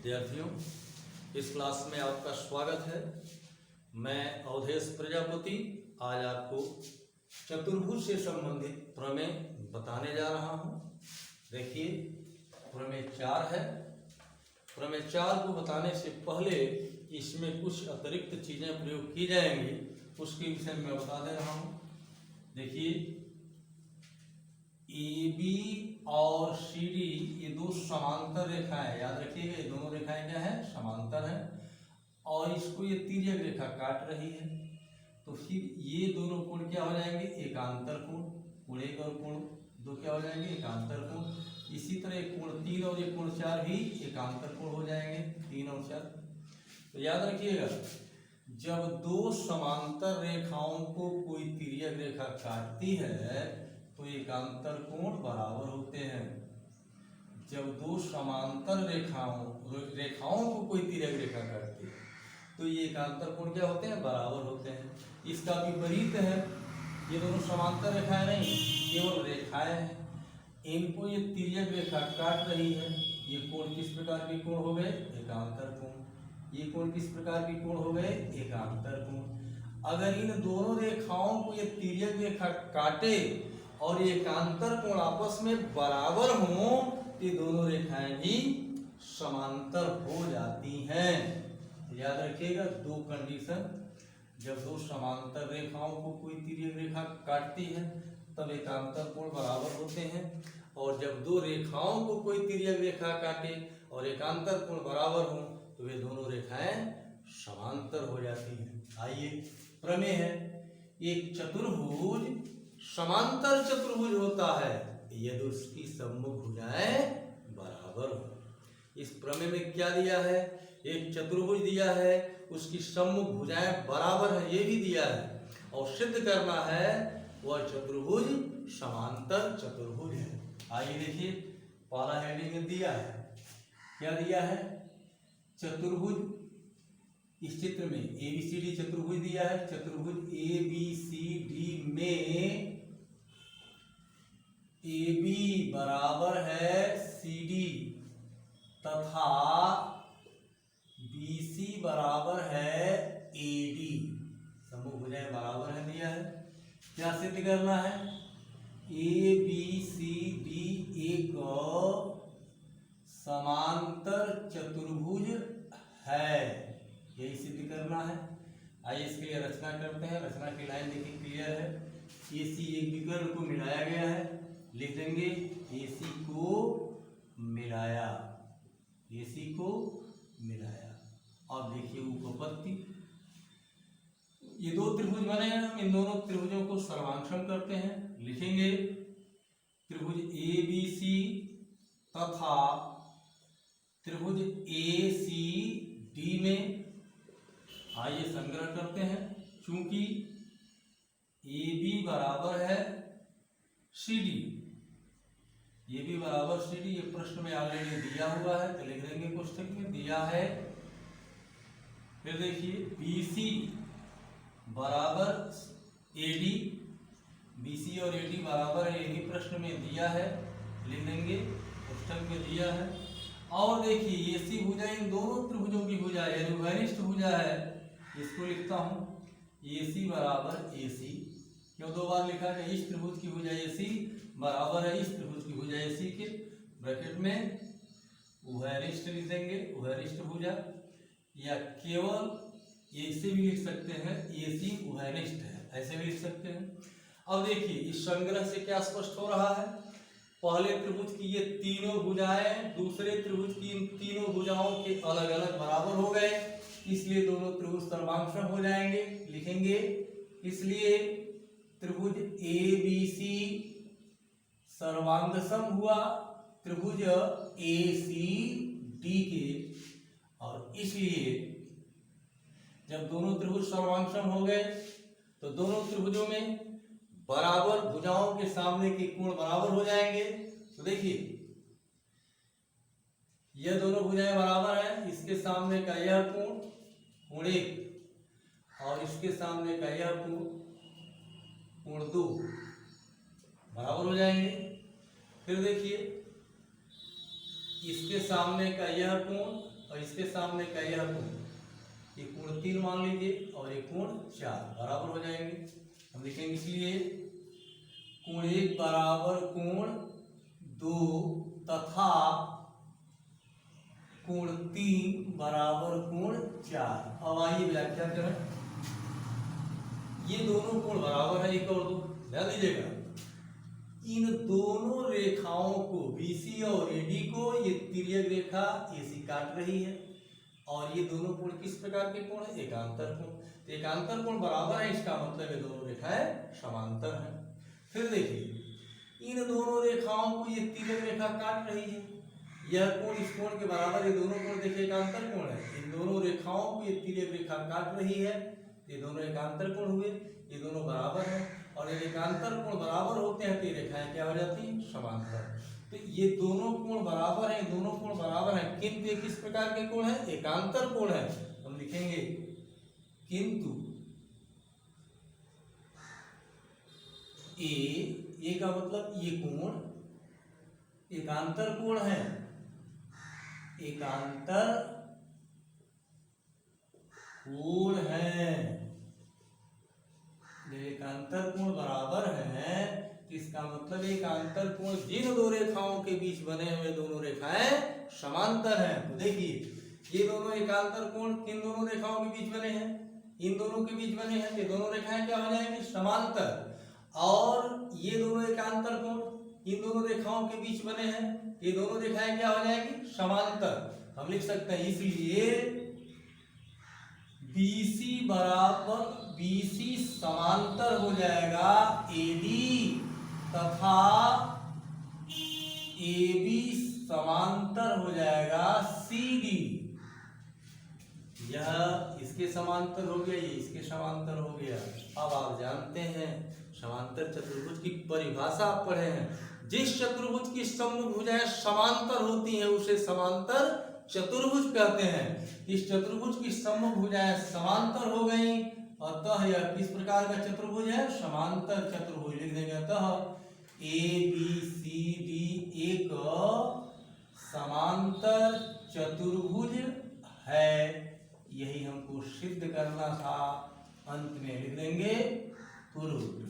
विद्यार्थियों, इस क्लास में आपका स्वागत है। मैं अवधेश प्रजापति आज आपको चतुर्भुज से संबंधित प्रमेय बताने जा रहा हूँ। देखिए, प्रमेय 4 है। प्रमेय 4 को बताने से पहले इसमें कुछ अतिरिक्त चीज़ें प्रयोग की जाएंगी, उसके विषय में मैं बता दे रहा हूँ। देखिए, AB और CD ये दो समांतर रेखाएं, याद रखिएगा, ये दोनों रेखाएं क्या है? समांतर है। और इसको ये तिर्यक रेखा काट रही है, तो फिर ये दोनों कोण क्या हो जाएंगे? एकांतर कोण। कोण 1 और कोण 2 क्या हो जाएंगे? एकांतर कोण। इसी तरह कोण 3 और कोण 4 भी एकांतर कोण हो जाएंगे, 3 और 4। तो याद रखिएगा, जब दो समांतर रेखाओं को कोई तिर्यक रेखा काटती है तो एकांतर कोण बराबर होते हैं। जब दो समांतर रेखाओं को कोई तिर्यक रेखा काटती है तो ये एकांतर कोण क्या होते हैं? बराबर होते हैं। इसका विपरीत है, ये दोनों समांतर रेखाएं नहीं, केवल रेखाएं हैं। इनको ये तिर्यक रेखा काट रही है। ये कोण किस प्रकार के कोण हो गए? एकांतर कोण। ये कोण किस प्रकार के कोण हो गए? एकांतर कोण। अगर इन दोनों रेखाओं को ये तिर्यक रेखा काटे और ये एकांतर कोण आपस में बराबर हो, ये दोनों रेखाएं भी समांतर हो जाती हैं। याद रखिएगा, दो कंडीशन, जब दो समांतर रेखाओं को कोई तिर्यक रेखा काटती है तब एकांतर कोण बराबर होते हैं, और जब दो रेखाओं को कोई तिर्यक रेखा काटे और एकांतर कोण बराबर हो तो वे दोनों रेखाएं समांतर हो जाती हैं। आइए, प्रमेय है, एक चतुर्भुज समांतर चतुर्भुज होता है यदि उसकी सम्मुख भुजाएं बराबर हो। इस प्रमेय में क्या दिया है? एक चतुर्भुज दिया है, उसकी सम्मुख भुजाएं बराबर है, ये भी दिया है, और सिद्ध करना है वह चतुर्भुज समांतर चतुर्भुज है। आइए देखिए, पहला हेडिंग में दिया है, क्या दिया है? चतुर्भुज। इस चित्र में ABCD चतुर्भुज दिया है। चतुर्भुज ABCD में AB बराबर है CD तथा BC बराबर है AD। समूह भुजाएं बराबर है दिया है। क्या सिद्ध करना है? ABCD एक समांतर चतुर्भुज है, यही सिद्ध करना है। आइए इसके लिए रचना करते हैं। रचना की लाइन देखिए, क्लियर है। AC एक विकर्ण को मिलाया गया है, लिख देंगे AC को मिलाया, AC को मिलाया। अब देखिए उपपत्ति, ये दो त्रिभुज बने हैं, हम इन दोनों त्रिभुजों को सर्वांक्षण करते हैं। लिखेंगे त्रिभुज ABC तथा त्रिभुज ACD में। आइए संग्रह करते हैं। चूंकि AB बराबर है CD, AB बराबर CD, ये प्रश्न में ऑलरेडी दिया हुआ है तो लिख देंगे कोष्ठक में, दिया है। फिर देखिए BC बराबर AD, BC और AD बराबर है, यही प्रश्न में दिया है, लिख देंगे कोष्ठक में, दिया है। और देखिए AC भुजा इन दोनों त्रिभुजों की भुजा है, जो घनिष्ठ भुजा है, इसको लिखता हूं AC बराबर AC। क्यों दो बार लिखा है? इस त्रिभुज की भुजा AC बराबर है इस त्रिभुज की भुजा AC के, ब्रैकेट में उभयनिष्ठ लिख देंगे, उभयनिष्ठ भुजा, या केवल ऐसे भी लिख सकते हैं AC उभयनिष्ठ है, ऐसे भी लिख सकते हैं। अब देखिए, इस संग्रह से क्या स्पष्ट हो रहा है? पहले त्रिभुज की ये तीनों भुजाएं दूसरे त्रिभुज की इन तीनों भुजाओं के अलग अलग बराबर हो गए, इसलिए दोनों त्रिभुज सर्वांक्षण हो जाएंगे, लिखेंगे। इसलिए त्रिभुज ABC सर्वांग सम हुआ त्रिभुज ACD के, और इसलिए जब दोनों त्रिभुज सर्वांक्षण हो गए तो दोनों त्रिभुजों में बराबर भुजाओं के सामने के कोण बराबर हो जाएंगे। तो देखिए, यह दोनों भुजाएं बराबर हैं, इसके सामने का यह कोण, कोण 1, और इसके सामने का यह कोण 2 बराबर हो जाएंगे। फिर देखिए, इसके सामने का यह कोण और इसके सामने का यह कोण, ये कोण 3 मान लीजिए और ये कोण 4 बराबर हो जाएंगे। हम लिखेंगे इसलिए कोण 1 बराबर कोण 2 तथा कोण 3 बराबर कोण 4। अब आइए व्याख्या करें। ये दोनों कोण बराबर है, एक और दो, ध्यान दीजिएगा। इन दोनों रेखाओं को BC और AD को ये तिर्यक रेखा AC काट रही है और ये दोनों कोण किस प्रकार के कोण है? एकांतर कोण। तो एकांतर कोण बराबर है, इसका मतलब ये दोनों रेखाएं समांतर हैं। फिर देखिए इन दोनों रेखाओं को ये तिर्यक रेखा काट रही है, यह कोण इस कोण के बराबर, ये दोनों कोण देखिए एकांतर कोण है। इन दोनों रेखाओं को ये तिर्यक रेखा काट रही है, ये दोनों एकांतर कोण हुए, ये दोनों बराबर हैं और ये एकांतर कोण बराबर होते हैं तो ये रेखाएं क्या हो जाती हैं? समांतर। तो ये दोनों कोण बराबर हैं, दोनों कोण बराबर हैं, किंतु ये किस प्रकार के कोण है? एकांतर कोण है। हम लिखेंगे किंतु ए का मतलब ये कोण एकांतर कोण है, एकांतर कोण है। एकांतर कोण बराबर है, इसका मतलब एकांतर कोण जिन दो रेखाओं के बीच बने हुए दोनों रेखाएं समांतर हैं। तो देखिए ये दोनों एकांतर कोण किन दोनों रेखाओं के बीच बने हैं? इन दोनों के बीच बने हैं, ये दोनों रेखाएं क्या हो जाएंगी? समांतर। और ये दोनों एकांतर कोण इन दोनों रेखाओं के बीच बने हैं, ये दोनों रेखाएं क्या हो जाएंगी? समांतर। हम लिख सकते हैं इसलिए BC समांतर हो जाएगा AD तथा AB समांतर हो जाएगा CD। यह इसके समांतर हो गया, ये इसके समांतर हो गया। अब आप जानते हैं समांतर चतुर्भुज की परिभाषा आप पढ़े हैं। जिस चतुर्भुज की समभुज भुजाएं समांतर होती हैं उसे समांतर चतुर्भुज कहते हैं। इस चतुर्भुज की समभुज भुजाएं समांतर हो गई, अतः यह किस प्रकार का चतुर्भुज है? समांतर चतुर्भुज। लिख देंगे अतः ABCD एक समांतर चतुर्भुज है। यही हमको सिद्ध करना था। अंत में लिख देंगे प्रूफ।